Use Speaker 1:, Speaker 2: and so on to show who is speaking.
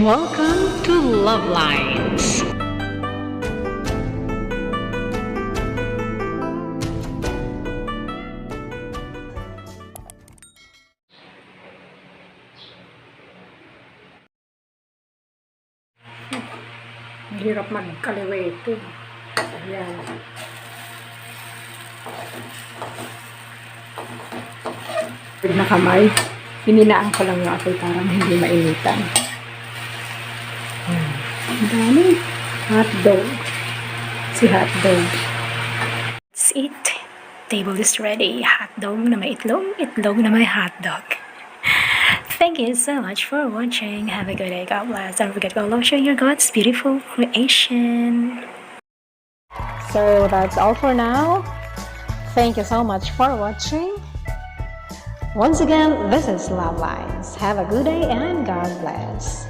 Speaker 1: Welcome to Love Lines.
Speaker 2: Mahirap magkaliwa ito. Ayan. Na kamay, hininaan ko lang yung apoy para hindi mainitan. Ang dami. Hotdog. Si hotdog.
Speaker 3: Let's eat. Table is ready. Hotdog na may itlog, itlog na may hotdog. Thank you so much for watching. Have a good day. God bless. Don't forget to love, share your God's beautiful creation.
Speaker 2: So that's all for now. Thank you so much for watching. Once again, this is Love Lines. Have a good day and God bless.